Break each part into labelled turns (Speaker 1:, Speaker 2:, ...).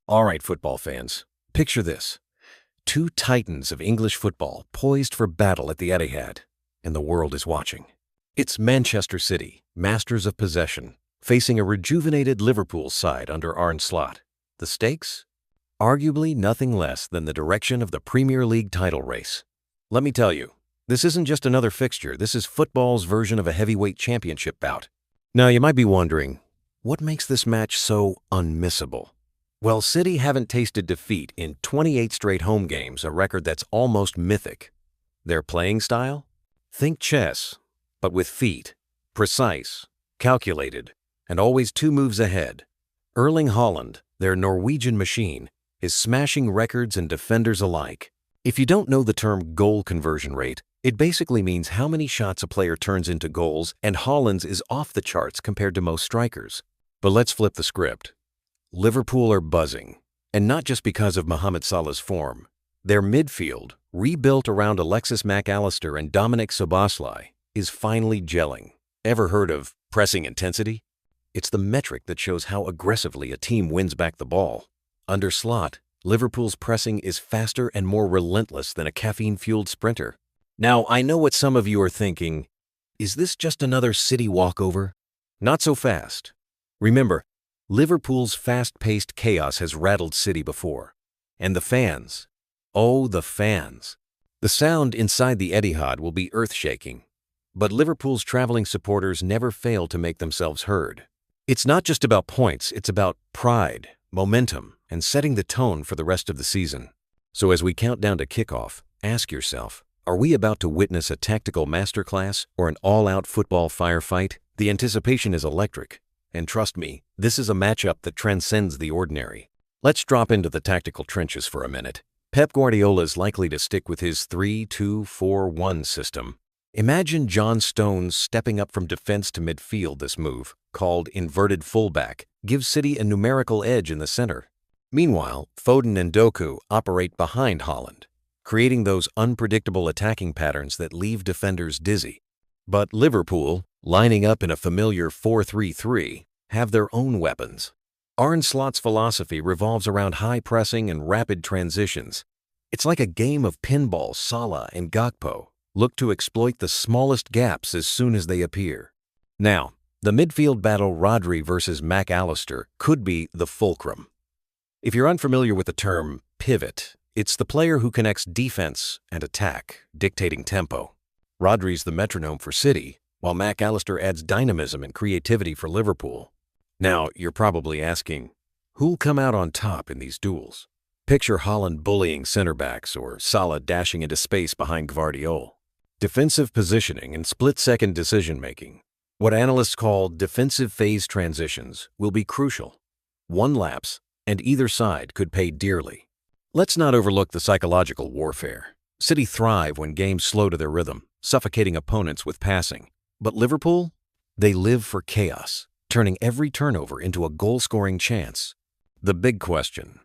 Speaker 1: All right, football fans, picture this. Two titans of English football poised for battle at the Etihad, and the world is watching. It's Manchester City, masters of possession, facing a rejuvenated Liverpool side under Arne Slot. The stakes? Arguably nothing less than the direction of the Premier League title race. Let me tell you, this isn't just another fixture, this is football's version of a heavyweight championship bout. Now, you might be wondering, what makes this match so unmissable? Well, City haven't tasted defeat in 28 straight home games, a record that's almost mythic. Their playing style? Think chess, but with feet. Precise, calculated, and always two moves ahead. Erling Haaland, their Norwegian machine, is smashing records and defenders alike. If you don't know the term goal conversion rate, it basically means how many shots a player turns into goals, and Haaland's is off the charts compared to most strikers. But let's flip the script. Liverpool are buzzing, and not just because of Mohamed Salah's form. Their midfield, rebuilt around Alexis Mac Allister and Dominic Szoboszlai, is finally gelling. Ever heard of pressing intensity? It's the metric that shows how aggressively a team wins back the ball. Under Slot, Liverpool's pressing is faster and more relentless than a caffeine-fueled sprinter. Now, I know what some of you are thinking. Is this just another City walkover? Not so fast. Remember, Liverpool's fast-paced chaos has rattled City before. And the fans. Oh, the fans. The sound inside the Etihad will be earth-shaking. But Liverpool's traveling supporters never fail to make themselves heard. It's not just about points, it's about pride, momentum, and setting the tone for the rest of the season. So as we count down to kickoff, ask yourself, are we about to witness a tactical masterclass or an all-out football firefight? The anticipation is electric. And trust me, this is a matchup that transcends the ordinary. Let's drop into the tactical trenches for a minute. Pep Guardiola is likely to stick with his 3-2-4-1 system. Imagine John Stones stepping up from defense to midfield. This move, called inverted fullback, gives City a numerical edge in the center. Meanwhile, Foden and Doku operate behind Haaland, creating those unpredictable attacking patterns that leave defenders dizzy. But Liverpool, lining up in a familiar 4-3-3, have their own weapons. Arne Slot's philosophy revolves around high pressing and rapid transitions. It's like a game of pinball. Salah and Gakpo look to exploit the smallest gaps as soon as they appear. Now, the midfield battle Rodri versus Mac Allister could be the fulcrum. If you're unfamiliar with the term pivot, it's the player who connects defense and attack, dictating tempo. Rodri's the metronome for City, while Mac Allister adds dynamism and creativity for Liverpool. Now, you're probably asking, who'll come out on top in these duels? Picture Haaland bullying center backs or Salah dashing into space behind Gvardiol. Defensive positioning and split-second decision-making, what analysts call defensive phase transitions, will be crucial. One lapse, and either side could pay dearly. Let's not overlook the psychological warfare. City thrive when games slow to their rhythm, suffocating opponents with passing. But Liverpool? They live for chaos, turning every turnover into a goal-scoring chance. The big question,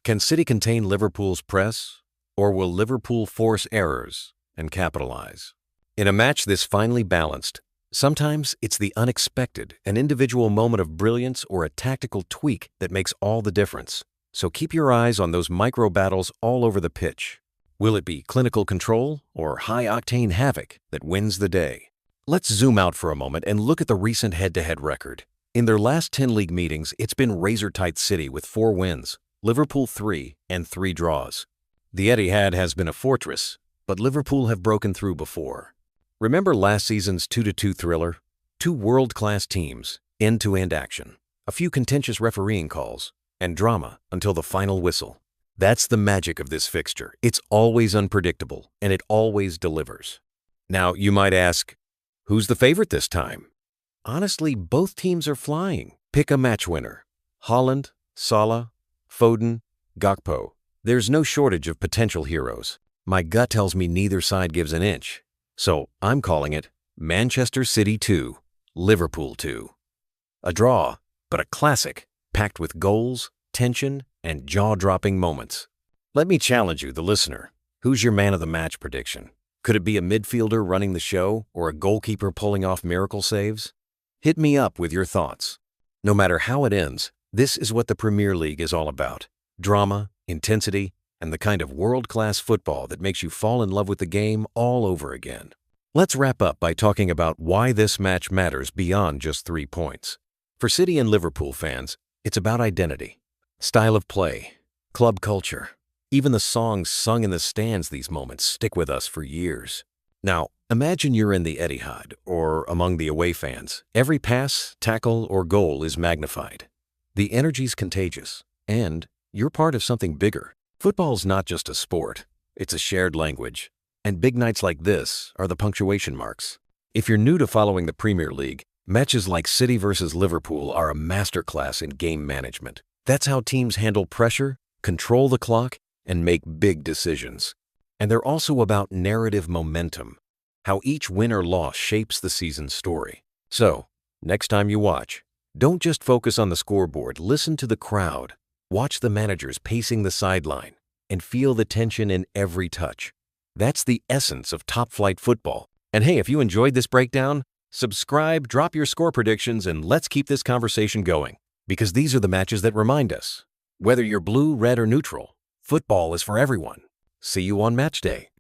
Speaker 1: can City contain Liverpool's press, or will Liverpool force errors and capitalize? In a match this finely balanced, sometimes it's the unexpected, an individual moment of brilliance or a tactical tweak that makes all the difference. So keep your eyes on those micro-battles all over the pitch. Will it be clinical control or high-octane havoc that wins the day? Let's zoom out for a moment and look at the recent head-to-head record. In their last 10 league meetings, it's been razor-tight. City with 4 wins, Liverpool 3, and 3 draws. The Etihad has been a fortress, but Liverpool have broken through before. Remember last season's 2-2 thriller? 2 world-class teams, end-to-end action, a few contentious refereeing calls, and drama until the final whistle. That's the magic of this fixture. It's always unpredictable, and it always delivers. Now, you might ask, who's the favorite this time? Honestly, both teams are flying. Pick a match winner. Haaland, Salah, Foden, Gakpo. There's no shortage of potential heroes. My gut tells me neither side gives an inch. So I'm calling it Manchester City 2, Liverpool 2. A draw, but a classic, packed with goals, tension, and jaw-dropping moments. Let me challenge you, the listener. Who's your man of the match prediction? Could it be a midfielder running the show or a goalkeeper pulling off miracle saves? Hit me up with your thoughts. No matter how it ends, this is what the Premier League is all about. drama, intensity, and the kind of world-class football that makes you fall in love with the game all over again. Let's wrap up by talking about why this match matters beyond just 3 points. For City and Liverpool fans, it's about identity, style of play, club culture. Even the songs sung in the stands these moments stick with us for years. Now, imagine you're in the Etihad or among the away fans. Every pass, tackle, or goal is magnified. The energy's contagious, and you're part of something bigger. Football's not just a sport, it's a shared language. And big nights like this are the punctuation marks. If you're new to following the Premier League, matches like City versus Liverpool are a masterclass in game management. That's how teams handle pressure, control the clock, and make big decisions. And they're also about narrative momentum, how each win or loss shapes the season's story. So, next time you watch, don't just focus on the scoreboard, listen to the crowd, watch the managers pacing the sideline, and feel the tension in every touch. That's the essence of top-flight football. And hey, if you enjoyed this breakdown, subscribe, drop your score predictions, and let's keep this conversation going. Because these are the matches that remind us, whether you're blue, red, or neutral, football is for everyone. See you on match day.